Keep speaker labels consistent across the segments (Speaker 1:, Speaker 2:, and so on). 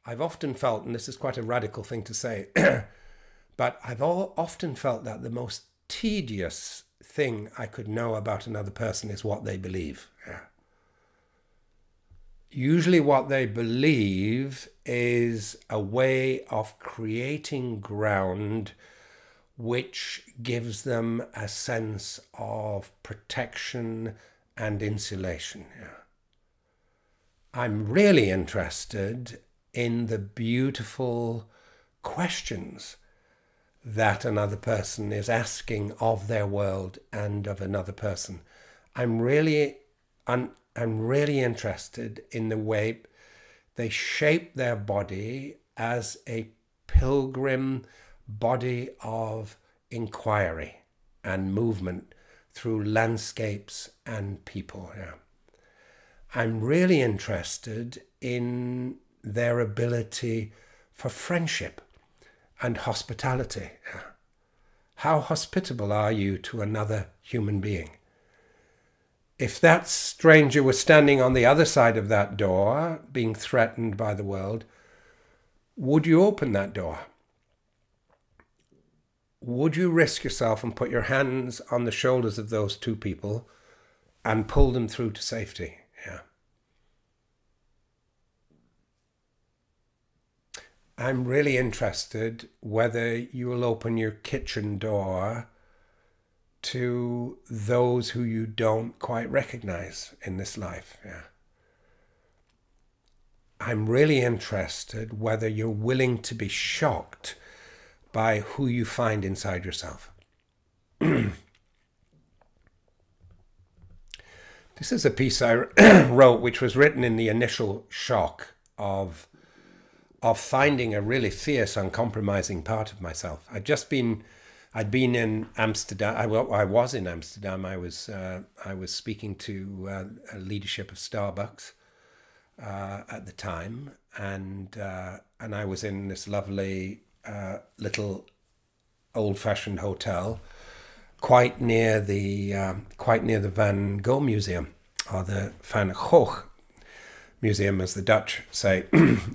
Speaker 1: I've often felt, and this is quite a radical thing to say, but I've often felt that the most tedious thing I could know about another person is what they believe. Yeah. Usually what they believe is a way of creating ground which gives them a sense of protection and insulation. Yeah. I'm really interested in the beautiful questions that another person is asking of their world and of another person. I'm really interested in the way they shape their body as a pilgrim body of inquiry and movement through landscapes and people. Yeah. I'm really interested in their ability for friendship and hospitality. Yeah. How hospitable are you to another human being? If that stranger was standing on the other side of that door, being threatened by the world, would you open that door? Would you risk yourself and put your hands on the shoulders of those two people and pull them through to safety? Yeah. I'm really interested whether you will open your kitchen door to those who you don't quite recognize in this life. Yeah. I'm really interested whether you're willing to be shocked by who you find inside yourself. This is a piece I wrote which was written in the initial shock of finding a really fierce, uncompromising part of myself. I'd been in Amsterdam. I was in Amsterdam. I was speaking to leadership of Starbucks at the time, and I was in this lovely little old-fashioned hotel quite near the Van Gogh Museum, or the Van Gogh Museum, as the Dutch say.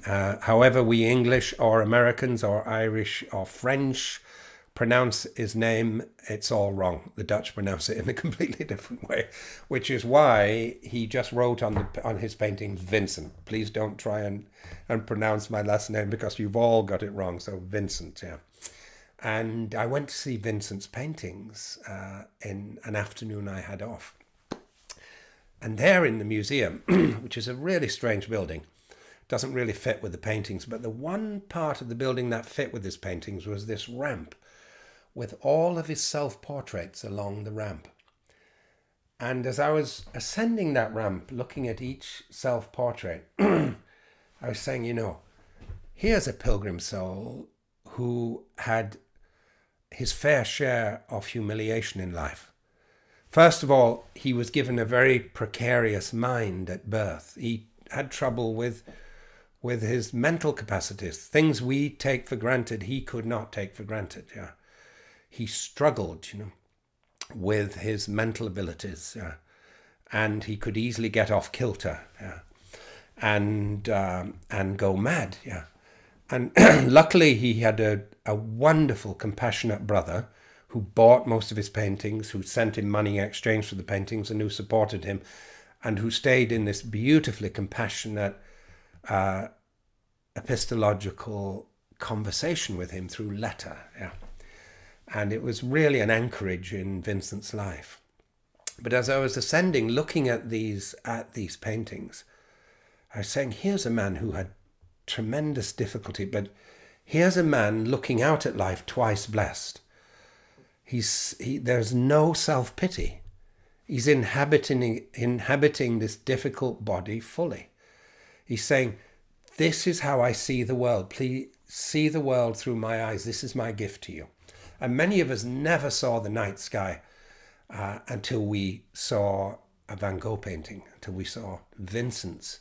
Speaker 1: However we English or Americans or Irish or French pronounce his name, it's all wrong. The Dutch pronounce it in a completely different way, which is why he just wrote on his paintings, Vincent. Please don't try and pronounce my last name because you've all got it wrong. So Vincent, yeah. And I went to see Vincent's paintings in an afternoon I had off. And there in the museum, which is a really strange building, doesn't really fit with the paintings, but the one part of the building that fit with his paintings was this ramp with all of his self-portraits along the ramp. And as I was ascending that ramp, looking at each self-portrait, I was saying, you know, here's a pilgrim soul who had his fair share of humiliation in life. First of all, he was given a very precarious mind at birth. He had trouble with his mental capacities. Things we take for granted, he could not take for granted. Yeah, he struggled, you know, with his mental abilities, and he could easily get off kilter, and go mad. Yeah, and luckily he had a wonderful, compassionate brother who bought most of his paintings, who sent him money in exchange for the paintings, and who supported him, and who stayed in this beautifully compassionate epistological conversation with him through letter. Yeah. And it was really an anchorage in Vincent's life. But as I was ascending, looking at these paintings, I was saying, here's a man who had tremendous difficulty, but here's a man looking out at life twice blessed. There's no self-pity. He's inhabiting this difficult body fully. He's saying, this is how I see the world. Please see the world through my eyes. This is my gift to you. And many of us never saw the night sky until we saw a Van Gogh painting, until we saw Vincent's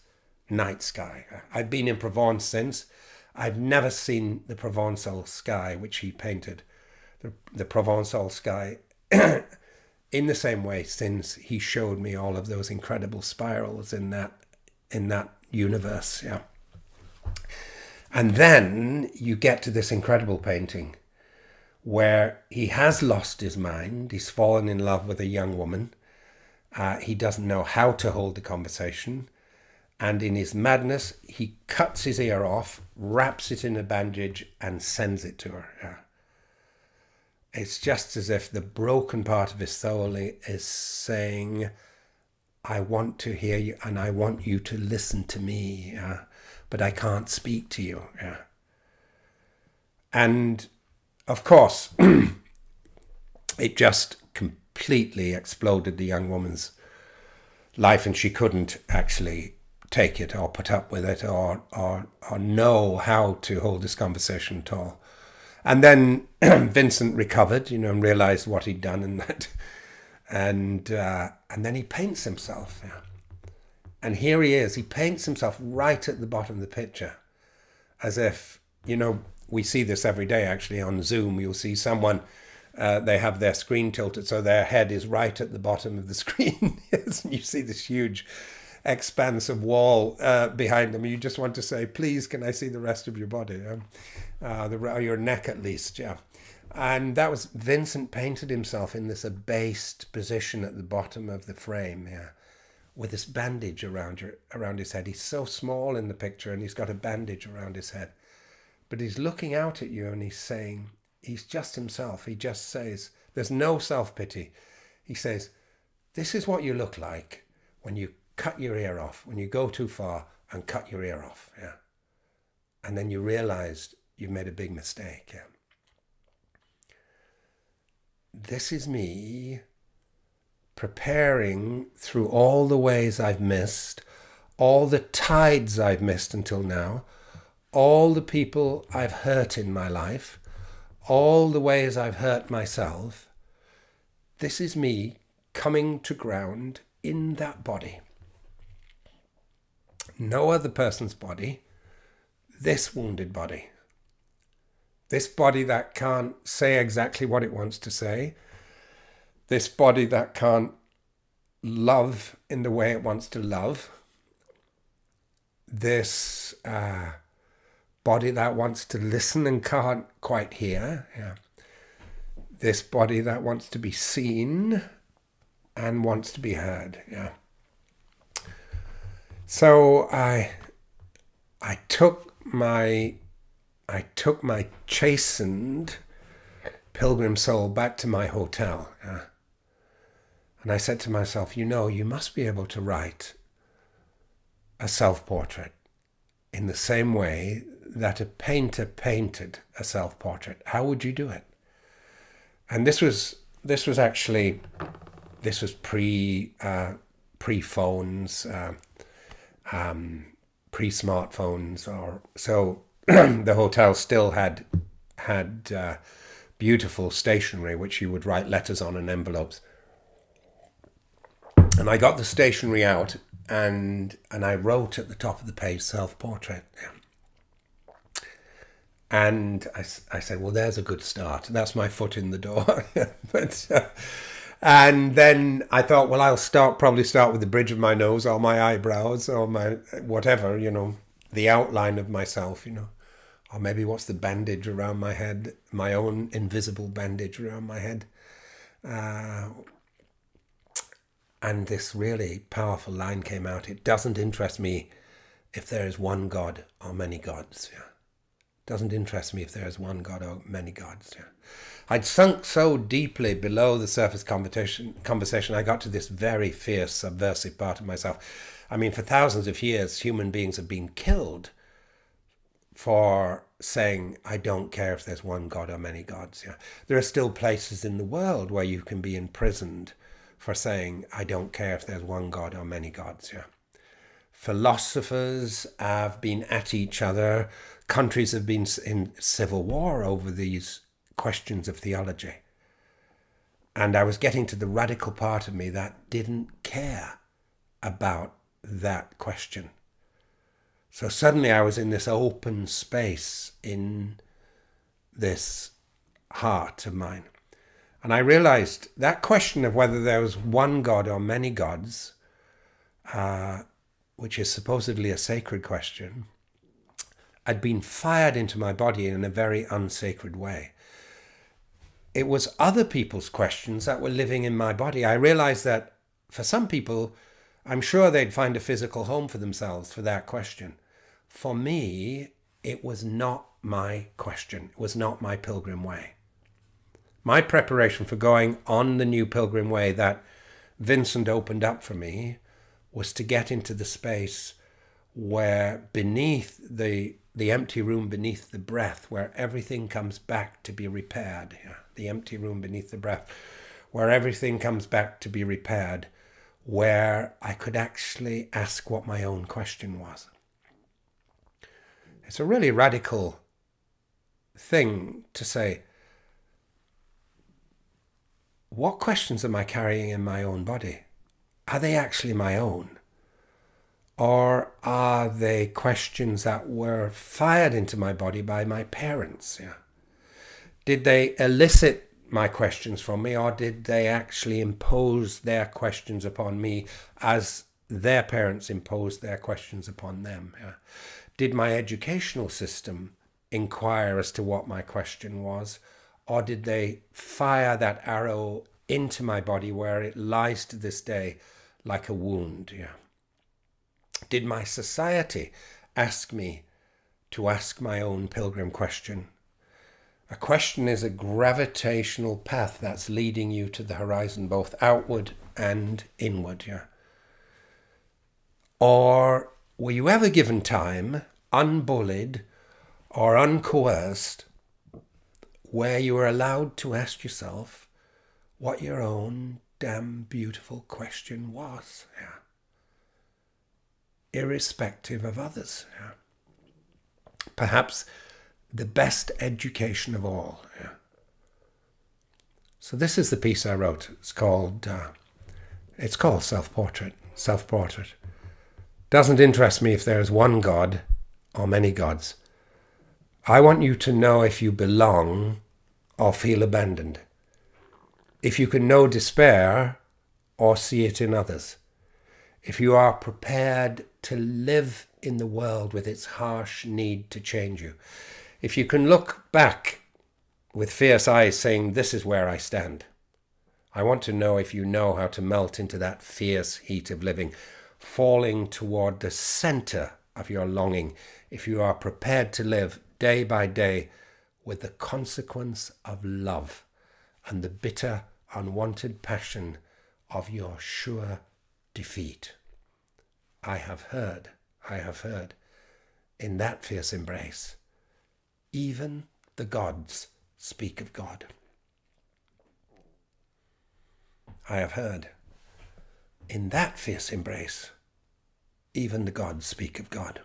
Speaker 1: night sky. I've been in Provence since. I've never seen the Provençal sky, which he painted. The Provençal sky in the same way, since he showed me all of those incredible spirals in that universe. Yeah. And then you get to this incredible painting where he has lost his mind. He's fallen in love with a young woman. He doesn't know how to hold the conversation. And in his madness, he cuts his ear off, wraps it in a bandage, and sends it to her. Yeah. It's just as if the broken part of his soul is saying, I want to hear you, and I want you to listen to me, but I can't speak to you. Yeah. And of course, it just completely exploded the young woman's life, and she couldn't actually take it or put up with it or know how to hold this conversation at all. And then Vincent recovered, and realized what he'd done and that. And then he paints himself. Yeah. And here he is. He paints himself right at the bottom of the picture. As if, we see this every day actually on Zoom. You'll see someone, they have their screen tilted so their head is right at the bottom of the screen. Yes, and you see this huge expanse of wall behind them. You just want to say, please, can I see the rest of your body? Your neck at least, yeah. And that was, Vincent painted himself in this abased position at the bottom of the frame, yeah, with this bandage around his head. He's so small in the picture and he's got a bandage around his head. But he's looking out at you and he's saying, he's just himself. He just says, there's no self-pity. He says, this is what you look like when you cut your ear off, when you go too far and cut your ear off, yeah. And then you realized you've made a big mistake, yeah. This is me preparing through all the ways I've missed, all the tides I've missed until now, all the people I've hurt in my life, all the ways I've hurt myself. This is me coming to ground in that body. No other person's body, this wounded body. This body that can't say exactly what it wants to say. This body that can't love in the way it wants to love. This body that wants to listen and can't quite hear. Yeah. This body that wants to be seen and wants to be heard. Yeah. So I took my chastened pilgrim soul back to my hotel. Yeah. And I said to myself, you must be able to write a self-portrait in the same way that a painter painted a self-portrait. How would you do it? And this was pre-phones, pre-smartphones, or so. The hotel still had beautiful stationery which you would write letters on in envelopes. And I got the stationery out and I wrote at the top of the page self-portrait. And I said, well, there's a good start. That's my foot in the door. And then I thought, well, I'll probably start with the bridge of my nose or my eyebrows or my whatever, the outline of myself, or maybe what's the bandage around my head, my own invisible bandage around my head. And this really powerful line came out. It doesn't interest me if there is one God or many gods. Yeah. It doesn't interest me if there is one God or many gods. Yeah. I'd sunk so deeply below the surface conversation, I got to this very fierce, subversive part of myself. I mean, for thousands of years, human beings have been killed for saying, I don't care if there's one God or many gods. Yeah. There are still places in the world where you can be imprisoned for saying, I don't care if there's one God or many gods. Yeah. Philosophers have been at each other. Countries have been in civil war over these questions of theology. And I was getting to the radical part of me that didn't care about that question. So suddenly I was in this open space in this heart of mine. And I realized that question of whether there was one God or many gods, which is supposedly a sacred question, I'd been fired into my body in a very unsacred way. It was other people's questions that were living in my body. I realized that for some people, I'm sure they'd find a physical home for themselves for that question. For me, it was not my question. It was not my pilgrim way. My preparation for going on the new pilgrim way that Vincent opened up for me was to get into the space where beneath the empty room beneath the breath, where everything comes back to be repaired. Yeah, the empty room beneath the breath, where everything comes back to be repaired, where I could actually ask what my own question was. It's a really radical thing to say, what questions am I carrying in my own body? Are they actually my own? Or are they questions that were fired into my body by my parents? Yeah. Did they elicit my questions from me, or did they actually impose their questions upon me as their parents imposed their questions upon them? Yeah. Did my educational system inquire as to what my question was, or did they fire that arrow into my body where it lies to this day like a wound? Yeah. Did my society ask me to ask my own pilgrim question? A question is a gravitational path that's leading you to the horizon, both outward and inward. Yeah. Or were you ever given time, unbullied or uncoerced, where you were allowed to ask yourself what your own damn beautiful question was? Yeah. Irrespective of others. Yeah. Perhaps the best education of all. Yeah. So this is the piece I wrote. It's called Self-Portrait. Self-Portrait. Doesn't interest me if there is one God or many gods. I want you to know if you belong or feel abandoned. If you can know despair or see it in others. If you are prepared to live in the world with its harsh need to change you. If you can look back with fierce eyes saying, this is where I stand. I want to know if you know how to melt into that fierce heat of living, falling toward the center of your longing, if you are prepared to live day by day with the consequence of love and the bitter, unwanted passion of your sure defeat. I have heard, in that fierce embrace, even the gods speak of God. I have heard, in that fierce embrace, even the gods speak of God.